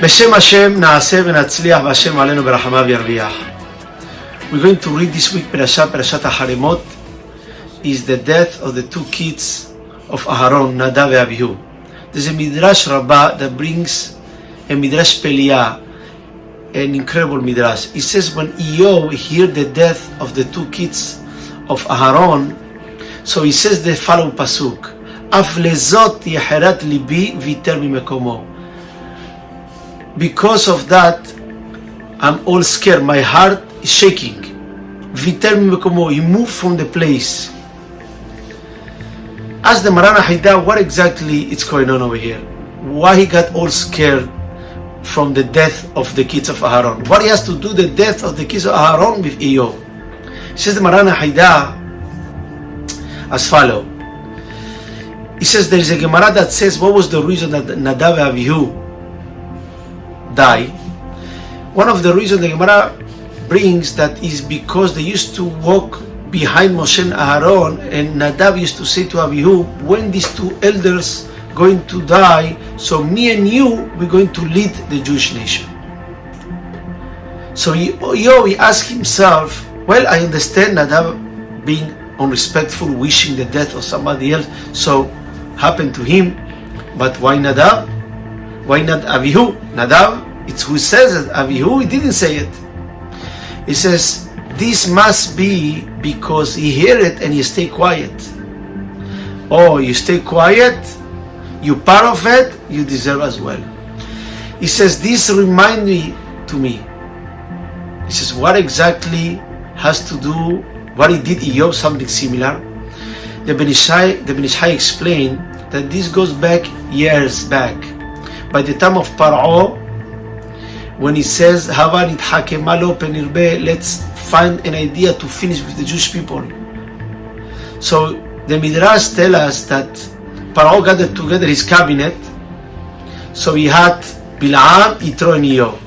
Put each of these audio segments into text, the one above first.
בשם השם נעשה ונצליח והשם עלינו ברחמיו ירוויח. We're going to read this week Parshat Acharei Mot is the death of the two kids of Aharon, Nadav and Avihu. There's a Midrash Rabbah that brings a Midrash Peliyah, an incredible Midrash. It says when Eob heard the death of the two kids of Aharon, so he says the following pasuk, Af lezot yeherat libi viter mimekomo. Because of that, I'm all scared. My heart is shaking. Viter mimekomo. He moved from the place. Ask the Marana Haida what exactly is going on over here. Why he got all scared from the death of the kids of Aharon. What he has to do the death of the kids of Aharon with Eob. Says the Marana Haida as follow. He says there is a Gemara that says what was the reason that Nadav and Avihu die. One of the reasons the Gemara brings that is because they used to walk behind Moshe and Aharon, and Nadav used to say to Avihu, when these two elders going to die, so me and you, we're going to lead the Jewish nation. So he asked himself, well, I understand Nadav being unrespectful, wishing the death of somebody else, so happened to him, but why Nadav? Why not Avihu? Nadav, it's who says it. Avihu, he didn't say it. He says, this must be because he hear it and he stay quiet. Oh, you stay quiet, you part of it, you deserve as well. He says, this remind me to me. He says, what exactly has to do, what he did Eob, something similar? The Ben Ish Chai explained that this goes back years back. By the time of Paro, when he says, Hava nitchakema lo penirbe, let's find an idea to finish with the Jewish people. So the Midrash tell us that Paro gathered together his cabinet. So he had Bil'am, Yitro, and Eob.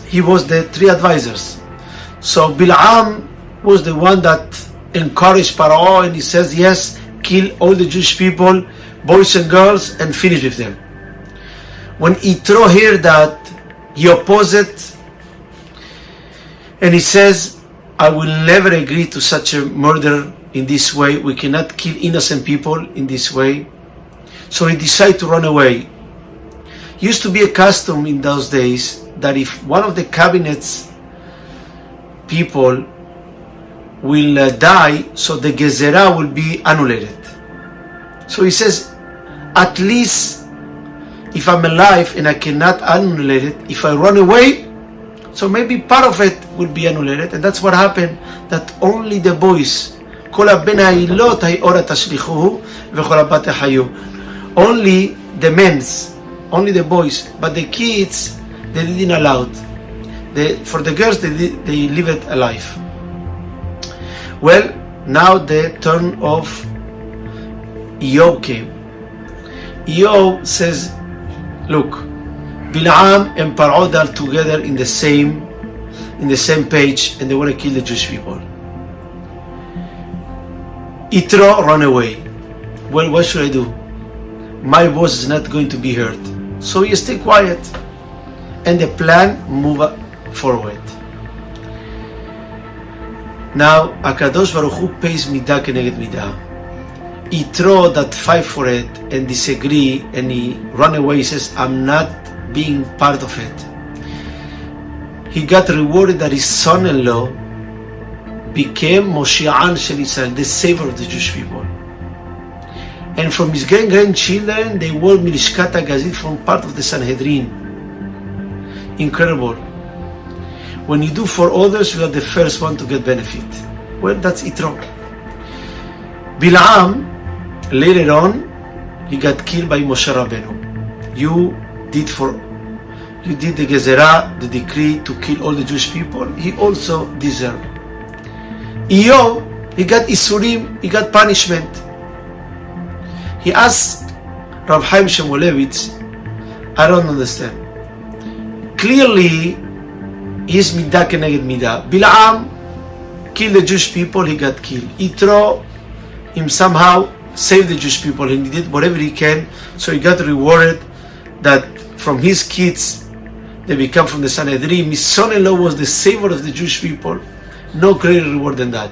He was the three advisors. So Bil'am was the one that encouraged Paro, and he says, yes, kill all the Jewish people, boys and girls, and finish with them. When Yitro heard that, he opposed it, and he says, I will never agree to such a murder in this way. We cannot kill innocent people in this way. So he decided to run away. Used to be a custom in those days that if one of the cabinet's people will die, so the gezerah will be annullated. So he says, at least if I'm alive and I cannot annulate it, if I run away, so maybe part of it will be annullated. And that's what happened, that only the boys, only the men's, only the boys, but the kids, they didn't allow it. For the girls, they leave it alive. Well, now the turn of Eob came. Eob says, look, Bil'am and Paro are together in the same page, and they want to kill the Jewish people. Yitro run away. Well, what should I do? My voice is not going to be heard. So you stay quiet, and the plan move forward. Now, Akadosh Baruch Hu pays midah keneged midah. Yitro that fight for it and disagree, and he run away. He says, I'm not being part of it. He got rewarded that his son-in-law became Moshi'an Shel Israel, the savior of the Jewish people. And from his grandchildren, they were Milishkat HaGazit from part of the Sanhedrin. Incredible. When you do for others, you are the first one to get benefit. Well, that's Yitro. Bil'am, later on, he got killed by Moshe Rabbeinu. You did the gezerah, the decree to kill all the Jewish people. He also deserved. Eob, he got isurim, he got punishment. He asked Rav Chaim Shemolevitz, I don't understand. Clearly, his midah keneged midah. Bil'am killed the Jewish people, he got killed. Yitro, him somehow saved the Jewish people, and he did whatever he can, so he got rewarded that from his kids They become from the Sanhedrin. His son-in-law was the savior of the Jewish people. No greater reward than that.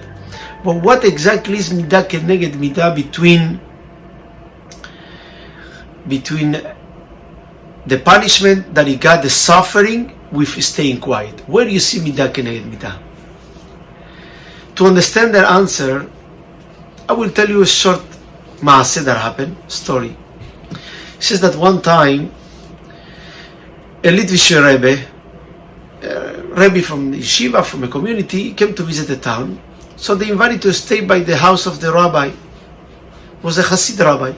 But what exactly is midah keneged midah between the punishment that he got, the suffering, with staying quiet? Where do you see midah keneged midah? To understand that answer, I will tell you a short maaseh that happened, story. It says that one time, a Litvish Rebbe from the yeshiva, from a community, came to visit the town. So they invited to stay by the house of the rabbi. It was a Hasid rabbi.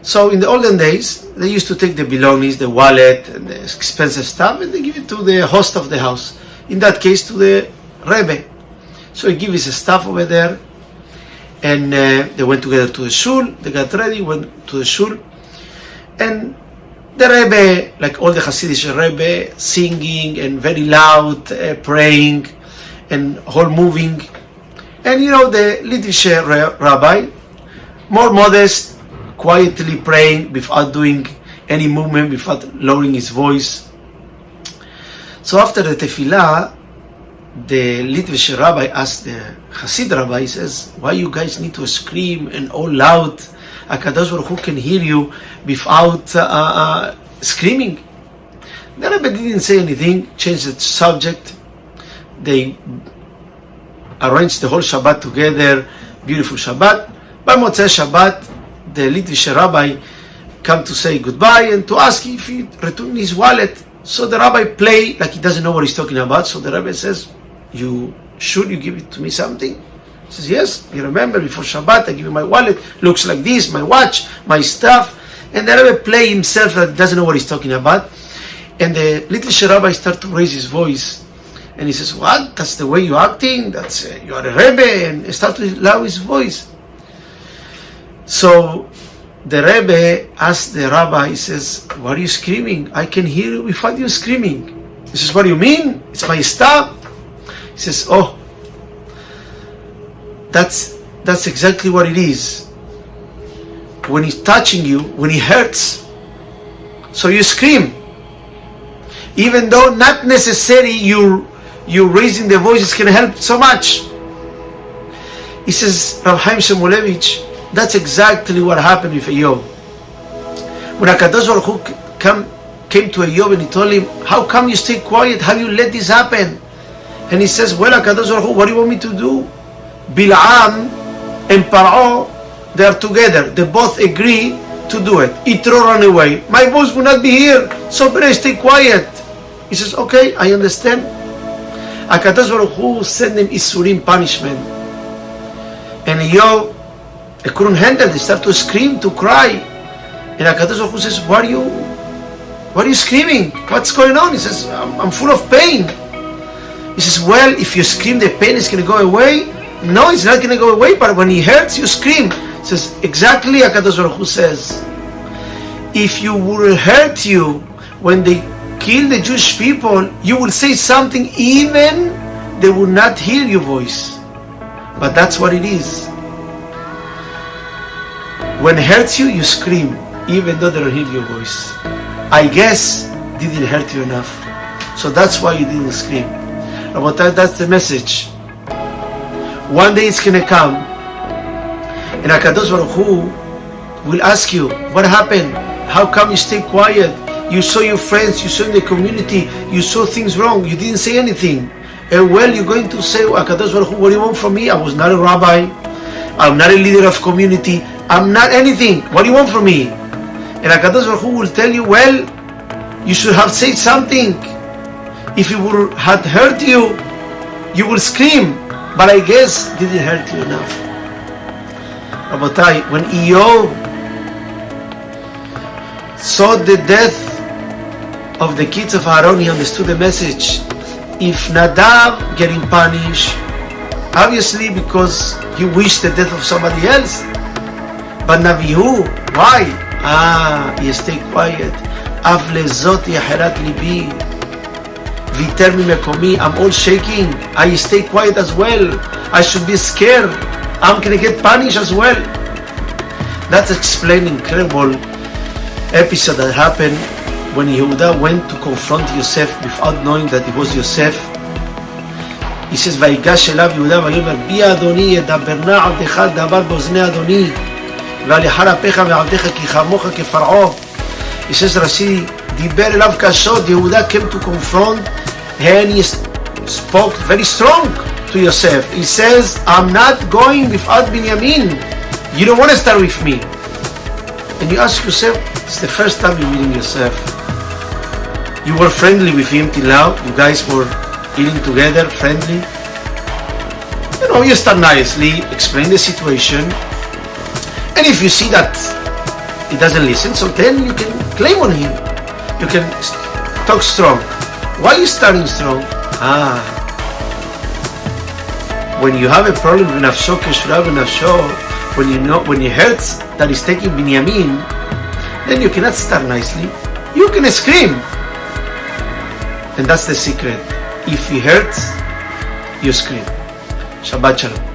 So in the olden days, they used to take the belongings, the wallet, and the expensive stuff, and they give it to the host of the house. In that case, to the Rebbe. So he gave his stuff over there, and they went together to the shul. They got ready, went to the shul, and the Rebbe, like all the Hasidic Rebbe, singing and very loud, praying, and whole moving. And the Litvish rabbi, more modest, quietly praying without doing any movement, without lowering his voice. So after the tefillah, the Litvish rabbi asked the Hasid rabbi, he says, why you guys need to scream and all loud? HaKadosh Baruch Hu can hear you without screaming. The Rebbe didn't say anything, changed the subject. They arranged the whole Shabbat together, beautiful Shabbat. By Motzei Shabbat, the Litvish rabbi come to say goodbye and to ask if he returned his wallet. So the rabbi play like he doesn't know what he's talking about. So the Rebbe says, you give it to me something? He says, yes, you remember before Shabbat I give you my wallet, looks like this, my watch, my stuff. And the Rebbe play himself like he doesn't know what he's talking about. And the Litvish rabbi start to raise his voice. And he says, what? That's the way you're acting? That's you are a Rebbe? And he start to lower his voice. So the Rebbe asked the rabbi, he says, why are you screaming? I can hear you without you screaming. He says, what do you mean? It's my stuff. He says, oh, that's exactly what it is. When he's touching you, when he hurts, so you scream. Even though not necessarily you raising the voice is going to help so much. He says, Rav Chaim Shmulevich, that's exactly what happened with Eyob. When HaKadosh Baruch Hu came to Eyob and he told him, how come you stay quiet? How you let this happen? And he says, well, HaKadosh Baruch Hu, what do you want me to do? Bil'am and Paro, they are together. They both agree to do it. Yitro run away. My voice will not be here, so better stay quiet. He says, okay, I understand. HaKadosh Baruch Hu sent them Isurim, punishment. And Eyob, they couldn't handle it. They start to scream, to cry. And HaKadosh Baruch Hu says, why are you screaming? What's going on? He says, I'm full of pain. He says, well, if you scream, the pain is going to go away. No, it's not going to go away, but when he hurts, you scream. He says, exactly, HaKadosh Baruch Hu says, if you will hurt you when they kill the Jewish people, you will say something even they will not hear your voice. But that's what it is. When it hurts you, you scream, even though they don't hear your voice. I guess didn't hurt you enough. So that's why you didn't scream. Rabotai, that's the message. One day it's going to come, and HaKadosh Baruch Hu will ask you, what happened? How come you stay quiet? You saw your friends, you saw in the community, you saw things wrong, you didn't say anything. And well, you're going to say, HaKadosh Baruch Hu, what do you want from me? I was not a rabbi. I'm not a leader of community. I'm not anything. What do you want from me? And HaKadosh Baruch Hu will tell you, well, you should have said something. If it would have hurt you, you will scream. But I guess it didn't hurt you enough. Rabotai, when Eyob saw the death of the kids of Aaron, he understood the message. If Nadav getting punished, obviously because he wished the death of somebody else. But Navihu, why? He stayed quiet. Av lezot yaherat libi. Viter mi mekomi. I'm all shaking. I stay quiet as well. I should be scared. I'm gonna get punished as well. That's explaining incredible episode that happened when Yehuda went to confront Yosef without knowing that it was Yosef, he says, ויגש אליו יהודה ויאמר בי אדוני ידבר נא עבדך דבר באוזני אדוני ועל יחר אפיך ועבדך כי חמוך כפרעה. He says, Rashi דיבר אליו קשות. Yehuda came to confront and he spoke very strong to Yosef. He says, I'm not going without Binyamin. You don't want to start with me. And you ask Yosef, it's the first time you're meeting Yosef. You were friendly with him till now. You guys were eating together, friendly. You start nicely, explain the situation. And if you see that he doesn't listen, so then you can claim on him. You can talk strong. Why are you starting strong? When you have a problem with nafsho keshura v'nafsho, when you heard that he's taking Binyamin, then you cannot start nicely. You can scream. And that's the secret. If he hurts, you scream. Shabbat Shalom.